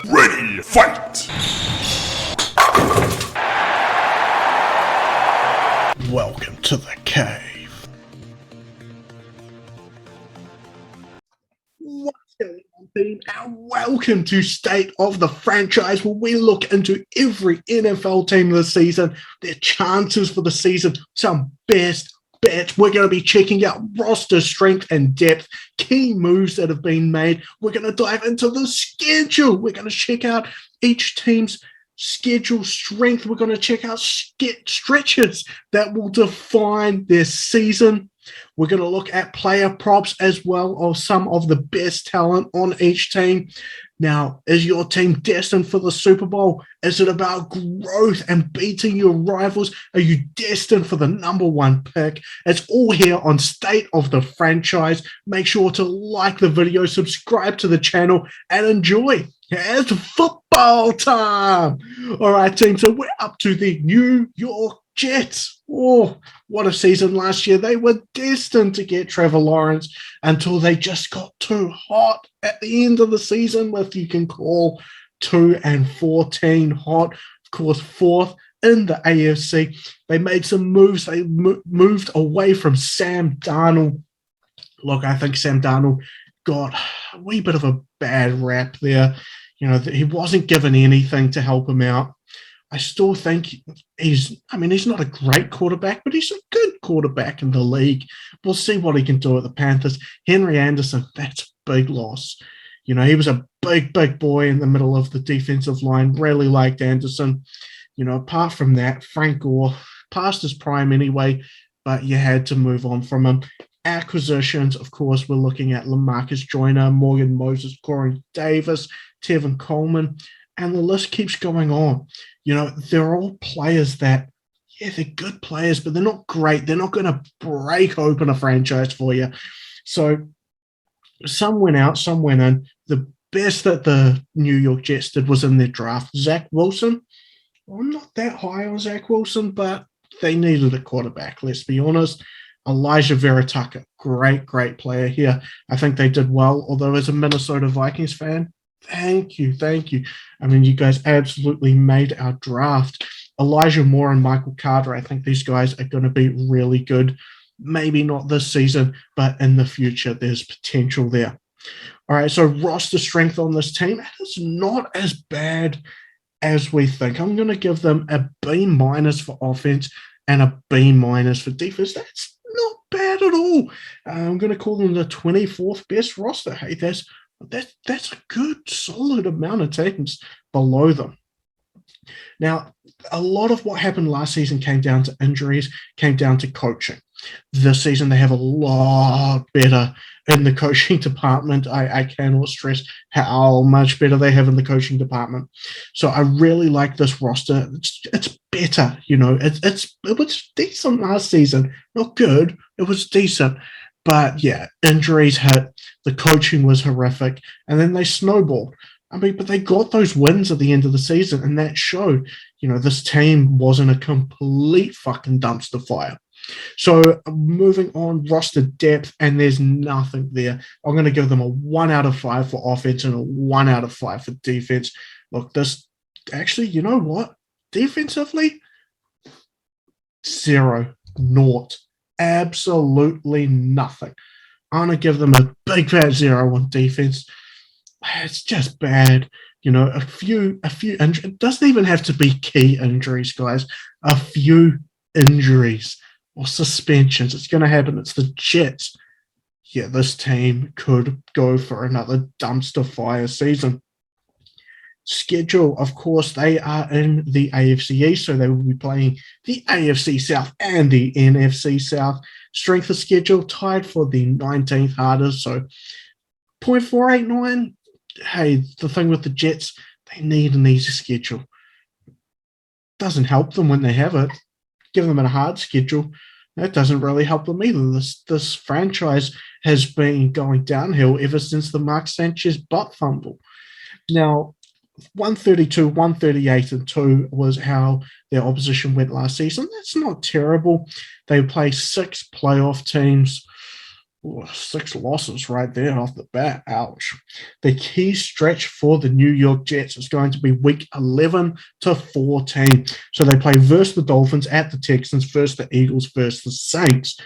Ready, fight! Welcome to the cave. What's going on, team? And welcome to State of the Franchise, where we look into every NFL team this season, their chances for the season, some best bets. We're going to be checking out roster strength and depth, key moves that have been made. We're going to dive into the schedule. We're going to check out each team's schedule strength. We're going to check out stretches that will define their season. We're going to look at player props as well, or some of the best talent on each team. Now, is your team destined for the Super Bowl? Is it about growth and beating your rivals? Are you destined for the number one pick? It's all here on State of the Franchise. Make sure to like the video, subscribe to the channel, and enjoy. It's football time. All right, team. So we're up to the New York Jets. Oh, what a season last year. They were destined to get Trevor Lawrence until they just got too hot at the end of the season, if you can call 2-14 hot. Of course, fourth in the AFC. They made some moves. They moved away from Sam Darnold. Look, I think Sam Darnold got a wee bit of a bad rap there. You know, he wasn't given anything to help him out. I still think he's not a great quarterback, but he's a good quarterback in the league. We'll see what he can do at the Panthers. Henry Anderson, that's a big loss. You know, he was a big boy in the middle of the defensive line. Really liked Anderson. You know, apart from that, Frank Gore, past his prime anyway, but you had to move on from him. Acquisitions, of course, we're looking at LaMarcus Joyner, Morgan Moses, Corey Davis, Tevin Coleman, and the list keeps going on. You know, they're all players that, yeah, they're good players, but they're not great. They're not going to break open a franchise for you. So some went out, some went in. The best that the New York Jets did was in their draft. Zach Wilson, well, I'm not that high on Zach Wilson, but they needed a quarterback, let's be honest. Elijah Vera Tucker, great player here. I think they did well, although as a Minnesota Vikings fan, thank you. I mean, you guys absolutely made our draft. Elijah Moore and Michael Carter, I think these guys are going to be really good. Maybe not this season, but in the future, there's potential there. All right, so roster strength on this team is not as bad as we think. I'm going to give them a B- for offense and a B- for defense. That's not bad at all. I'm going to call them the 24th best roster. Hey, that's a good, solid amount of teams below them. Now, a lot of what happened last season came down to injuries, came down to coaching. This season, they have a lot better in the coaching department. I cannot stress how much better they have in the coaching department. So I really like this roster. It's better, you know. It was decent last season. Not good. It was decent. But yeah, injuries hit. The coaching was horrific. And then they snowballed. I mean, but they got those wins at the end of the season, and that showed, you know, this team wasn't a complete fucking dumpster fire. So moving on, roster depth, and there's nothing there. I'm going to give them a 1 out of 5 for offense and a 1 out of 5 for defense. Look, this actually, you know what? Defensively, 0, 0. Absolutely nothing. I'm going to give them a big fat 0 on defense. It's just bad. You know, a few injuries. It doesn't even have to be key injuries, guys. A few injuries or suspensions. It's going to happen. It's the Jets. Yeah, this team could go for another dumpster fire season. Schedule, of course, they are in the AFC East, so they will be playing the AFC South and the NFC South. Strength of schedule tied for the 19th hardest, so 0.489. Hey, the thing with the Jets, they need an easy schedule. Doesn't help them when they have it. Give them a hard schedule. That doesn't really help them either. This franchise has been going downhill ever since the Mark Sanchez butt fumble. Now, 132, 138, and 2 was how their opposition went last season. That's not terrible. They play 6 playoff teams. Ooh, 6 losses right there off the bat. Ouch. The key stretch for the New York Jets is going to be week 11 to 14. So they play versus the Dolphins, at the Texans, versus the Eagles, versus the Saints.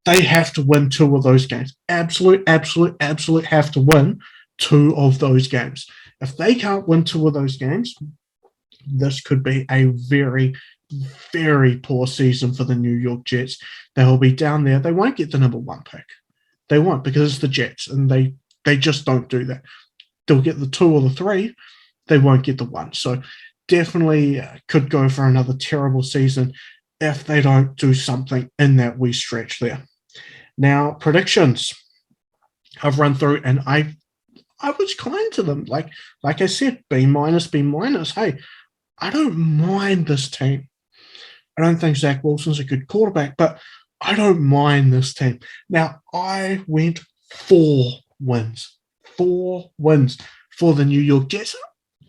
They have to win 2 of those games. Absolute have to win 2 of those games. If they can't win 2 of those games, this could be a very, very poor season for the New York Jets. They will be down there. They won't get the number 1 pick. They won't, because it's the Jets, and they just don't do that. They'll get the 2 or the 3. They won't get the 1. So definitely could go for another terrible season if they don't do something in that wee stretch there. Now, predictions. I've run through, and I was kind to them. Like I said, B minus, B minus. Hey, I don't mind this team. I don't think Zach Wilson's a good quarterback, but I don't mind this team. Now, I went 4 wins. 4 wins for the New York Jets.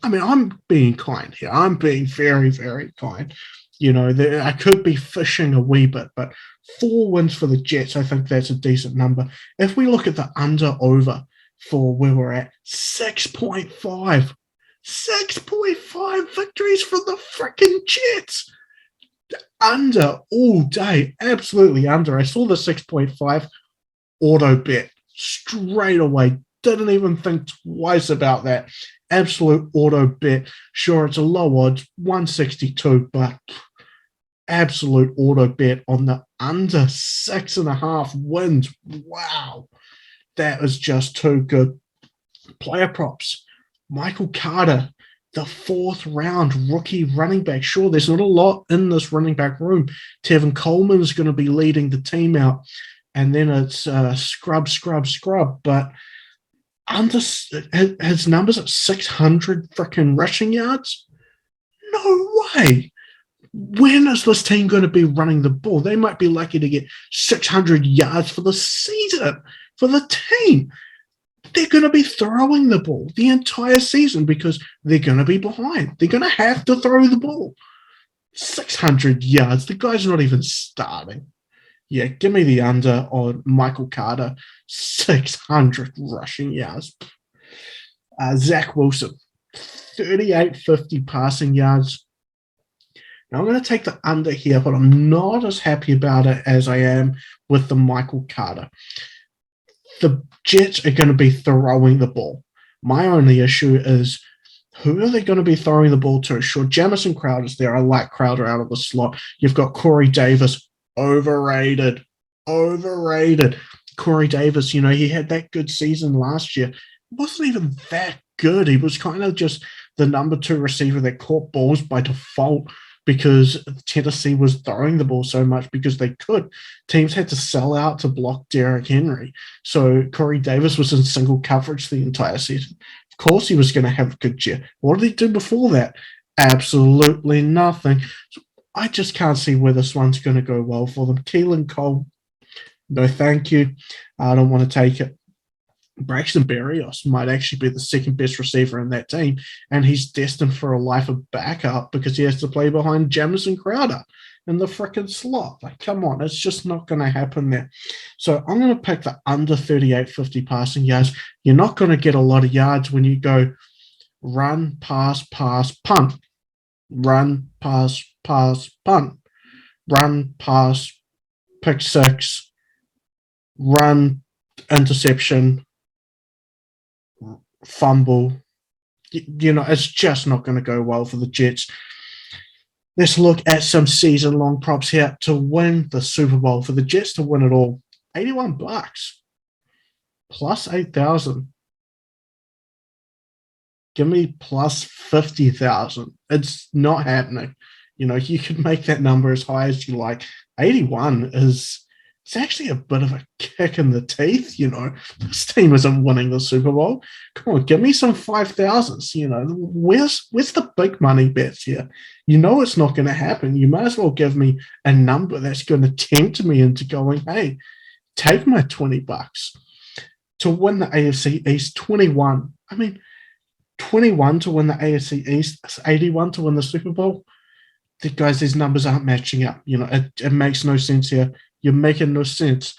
I mean, I'm being kind here. I'm being very, very kind. You know, I could be fishing a wee bit, but 4 wins for the Jets, I think that's a decent number. If we look at the under-over for where we're at, 6.5. 6.5 victories for the freaking Jets. Under all day, absolutely under. I saw the 6.5 auto bet straight away. Didn't even think twice about that. Absolute auto bet. Sure, it's a low odds, 162, but absolute auto bet on the under 6.5 wins. Wow. That is just too good. Player props. Michael Carter, the 4th round rookie running back. Sure, there's not a lot in this running back room. Tevin Coleman's going to be leading the team out. And then it's scrub. But under his numbers at 600 freaking rushing yards? No way. When is this team going to be running the ball? They might be lucky to get 600 yards for the season, for the team. They're going to be throwing the ball the entire season because they're going to be behind. They're going to have to throw the ball. 600 yards. The guy's not even starting. Yeah, give me the under on Michael Carter. 600 rushing yards. Zach Wilson, 3850 passing yards. Now, I'm going to take the under here, but I'm not as happy about it as I am with the Michael Carter. The Jets are going to be throwing the ball. My only issue is, who are they going to be throwing the ball to? Sure, Jamison Crowder's there. I like Crowder out of the slot. You've got Corey Davis. Overrated. Corey Davis, you know, he had that good season last year. Wasn't even that good. He was kind of just the number 2 receiver that caught balls by default because Tennessee was throwing the ball so much because they could. Teams had to sell out to block Derrick Henry. So Corey Davis was in single coverage the entire season. Of course he was going to have a good year. What did he do before that? Absolutely nothing. So I just can't see where this one's going to go well for them. Keelan Cole, no thank you. I don't want to take it. Braxton Berrios might actually be the 2nd best receiver in that team, and he's destined for a life of backup because he has to play behind Jamison Crowder in the frickin' slot. Like, come on, it's just not going to happen there. So I'm going to pick the under 3850 passing yards. You're not going to get a lot of yards when you go run, pass, punt. Run, pass, punt. Run, pass, pick 6. Run, interception, fumble. You know, it's just not going to go well for the Jets. Let's look at some season-long props here to win the Super Bowl. For the Jets to win it all, $81 plus 8,000. Give me plus 50,000. It's not happening. You know, you could make that number as high as you like. 81 is, it's actually a bit of a kick in the teeth, you know. This team isn't winning the Super Bowl. Come on, give me some 5,000s, you know. Where's the big money bets here? You know it's not going to happen. You might as well give me a number that's going to tempt me into going, hey, take my $20. To win the AFC East, 21. I mean, 21 to win the AFC East, 81 to win the Super Bowl. Guys, these numbers aren't matching up. You know, it makes no sense here. You're making no sense.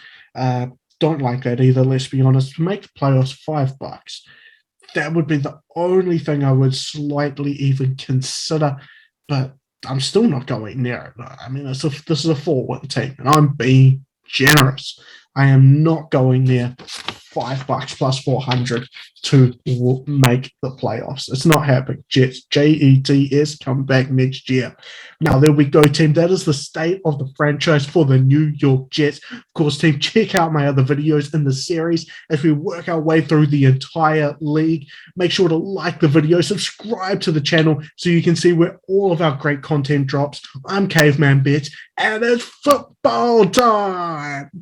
don't like that either, let's be honest. To make the playoffs $5, that would be the only thing I would slightly even consider, but I'm still not going near it. I mean, this is a 4-win team, and I'm being generous. I am not going near $5 plus 400 to make the playoffs. It's not happening. Jets, Jets, come back next year. Now, there we go, team. That is the state of the franchise for the New York Jets. Of course, team, check out my other videos in the series as we work our way through the entire league. Make sure to like the video, subscribe to the channel so you can see where all of our great content drops. I'm Caveman Bets, and it's football time.